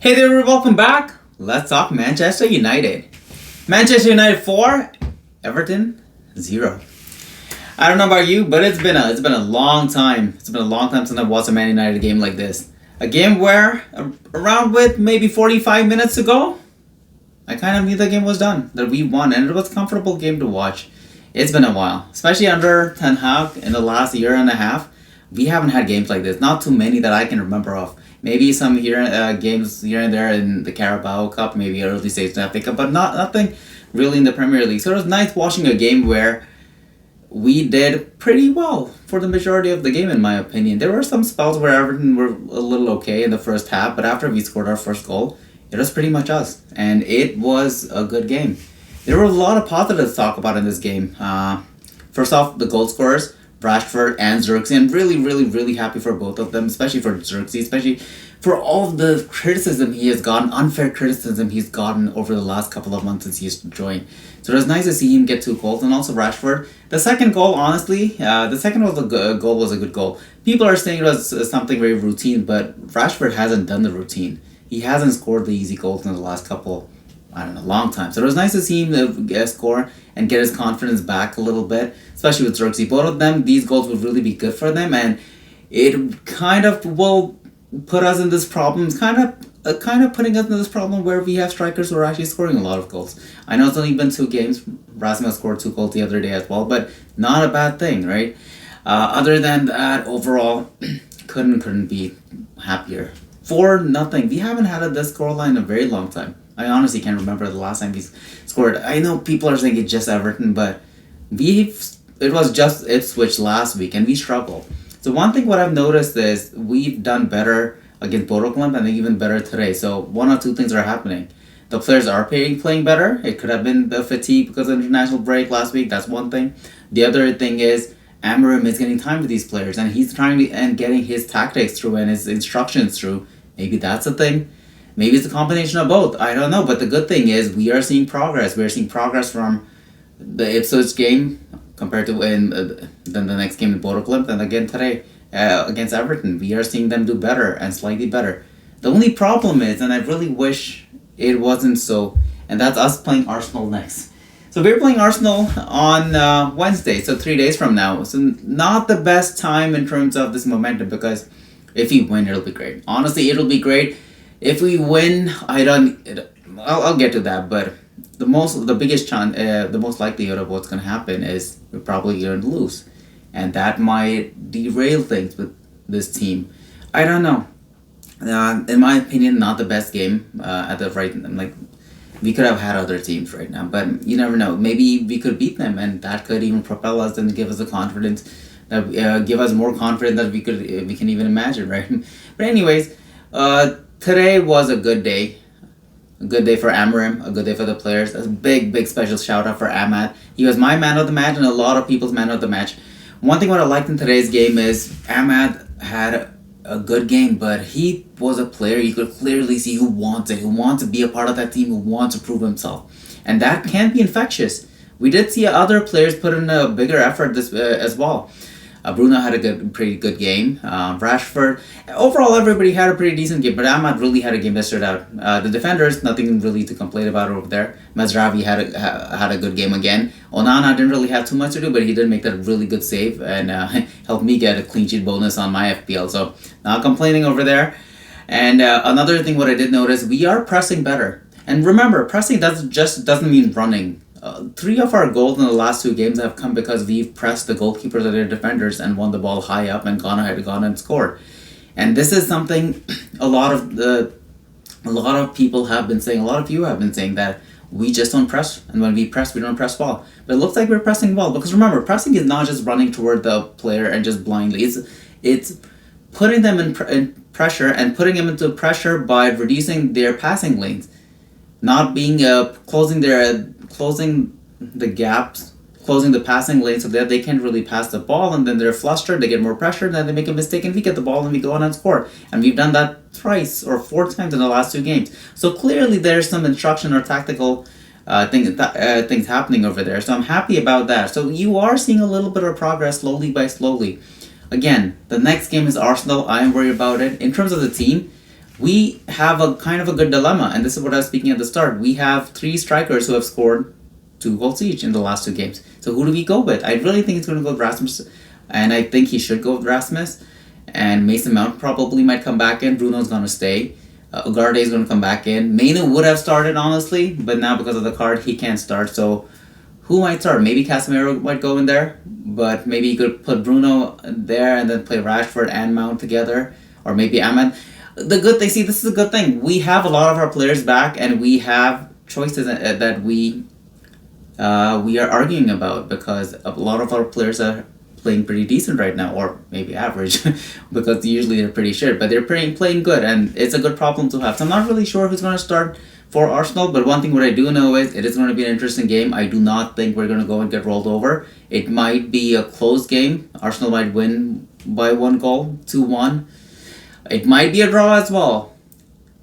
Hey there, welcome back. Let's talk Manchester United. Manchester United 4, Everton 0. I don't know about you, but it's been a long time. It's been a long time since I've watched a Man United game like this. A game where around with maybe 45 minutes to go, I kind of knew the game was done, that we won, and it was a comfortable game to watch. It's been a while, especially under Ten Hag in the last year and a half. We haven't had games like this. Not too many that I can remember of. Maybe some games here and there in the Carabao Cup, maybe early stage in the FA Cup, but nothing really in the Premier League. So it was nice watching a game where we did pretty well for the majority of the game, in my opinion. There were some spells where Everton were a little okay in the first half, but after we scored our first goal, it was pretty much us, and it was a good game. There were a lot of positives to talk about in this game. First off, the goal scorers, Rashford and Xerxes. I'm really happy for both of them, especially for Xerxes, especially for all of the criticism he has gotten, unfair criticism he's gotten over the last couple of months since he's joined. So it was nice to see him get 2 goals, and also Rashford. The second goal, honestly, the second goal was a good goal. People are saying it was something very routine, but Rashford hasn't done the routine. He hasn't scored the easy goals in the last couple, long time. So it was nice to see him score and get his confidence back a little bit, especially with Xerxes. Both of them, these goals would really be good for them, and it kind of will put us in this problem, kind of putting us in this problem where we have strikers who are actually scoring a lot of goals. I know it's only been 2 games. Rasmus scored 2 goals the other day as well, but not a bad thing, right? Other than that, overall, couldn't be happier. 4-0. We haven't had this scoreline in a very long time. I honestly can't remember the last time we scored. I know people are saying it's just Everton, but it was just Ipswich last week, and we struggled. So one thing what I've noticed is we've done better against Borogland, and even better today. So one or two things are happening. The players are playing better. It could have been the fatigue because of the international break last week. That's one thing. The other thing is Amorim is getting time with these players, and he's and getting his tactics through and his instructions through. Maybe that's a thing. Maybe it's a combination of both. I don't know. But the good thing is we are seeing progress. We're seeing progress from the Ipswich game compared to then the next game in Borogland, and again today against Everton. We are seeing them do better and slightly better. The only problem is, and I really wish it wasn't so, and that's us playing Arsenal next. So we're playing Arsenal on Wednesday, so 3 days from now. So not the best time in terms of this momentum, because if we win, it'll be great. Honestly, it'll be great. If we win, I'll get to that, but the most likelihood of what's going to happen is we're probably going to lose, and that might derail things with this team. I don't know. In my opinion, not the best game at the right. We could have had other teams right now, but you never know. Maybe we could beat them, and that could even propel us and give us the confidence that give us more confidence that we can even imagine, right? But anyways, today was a good day. A good day for Amorim, a good day for the players. A big special shout out for Ahmad. He was my man of the match and a lot of people's man of the match. One thing what I liked in today's game is Ahmad had a good game, but he was a player you could clearly see who wants to be a part of that team, who wants to prove himself. And that can be infectious. We did see other players put in a bigger effort this as well. Bruno had a pretty good game. Rashford, overall everybody had a pretty decent game, but Ahmad really had a game that stood out. The defenders, nothing really to complain about over there. Mazraoui had a good game again. Onana didn't really have too much to do, but he did make that really good save and helped me get a clean sheet bonus on my FPL. So not complaining over there. And another thing what I did notice, we are pressing better. And remember, pressing doesn't mean running. 3 of our goals in the last 2 games have come because we've pressed the goalkeepers and their defenders and won the ball high up and gone and scored. And this is something a lot of people have been saying. A lot of you have been saying that we just don't press, and when we press, we don't press ball. But it looks like we're pressing well, because remember, pressing is not just running toward the player and just blindly. It's putting them in pressure and putting them into pressure by reducing their passing lanes, not being closing the gaps, closing the passing lane so that they can't really pass the ball, and then they're flustered, they get more pressure, then they make a mistake, and we get the ball and we go on and score. And we've done that 3 or 4 times in the last 2 games. So clearly there's some instruction or tactical things happening over there. So I'm happy about that. So you are seeing a little bit of progress slowly by slowly. Again, the next game is Arsenal. I am worried about it. In terms of the team, we have a kind of a good dilemma, and this is what I was speaking at the start. We have 3 strikers who have scored 2 goals each in the last 2 games. So who do we go with? I really think it's going to go with Rasmus, and I think he should go with Rasmus. And Mason Mount probably might come back in. Bruno's going to stay. Ugarte is going to come back in. Mainu would have started, honestly, but now because of the card, he can't start. So who might start? Maybe Casemiro might go in there, but maybe you could put Bruno there and then play Rashford and Mount together, or maybe Ahmed. The good thing, see, this is a good thing. We have a lot of our players back, and we have choices that we are arguing about, because a lot of our players are playing pretty decent right now, or maybe average, because usually they're pretty shit, but they're playing good, and it's a good problem to have. So I'm not really sure who's going to start for Arsenal, but one thing what I do know is it is going to be an interesting game. I do not think we're going to go and get rolled over. It might be a close game. Arsenal might win by 1 goal, 2-1. It might be a draw as well,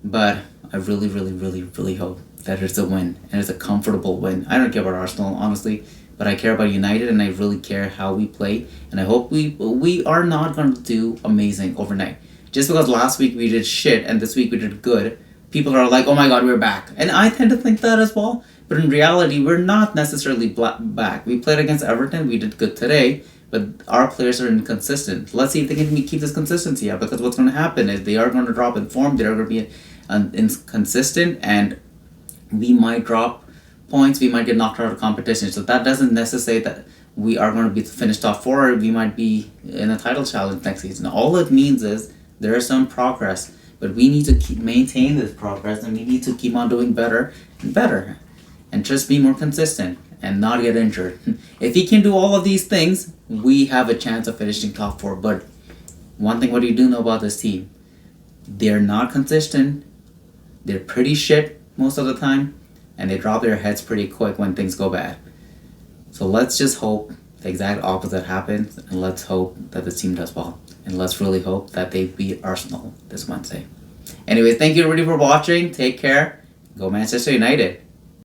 but I really, really, really, really hope that it's a win, and it's a comfortable win. I don't care about Arsenal, honestly, but I care about United, and I really care how we play, and I hope we are not going to do amazing overnight. Just because last week we did shit and this week we did good, people are like, oh my god, we're back. And I tend to think that as well, but in reality, we're not necessarily back. We played against Everton, we did good today, but our players are inconsistent. Let's see if they can keep this consistency up, because what's going to happen is they are going to drop in form, they are going to be inconsistent, and we might drop points, we might get knocked out of competition. So that doesn't necessarily that we are going to be finished top 4, or we might be in a title challenge next season. All it means is there is some progress, but we need to maintain this progress, and we need to keep on doing better and better, and just be more consistent and not get injured. If he can do all of these things, we have a chance of finishing top 4. But one thing what you do know about this team, they're not consistent, they're pretty shit most of the time, and they drop their heads pretty quick when things go bad. So let's just hope the exact opposite happens, and let's hope that the team does well. And let's really hope that they beat Arsenal this Wednesday. Anyways, thank you everybody for watching. Take care. Go Manchester United.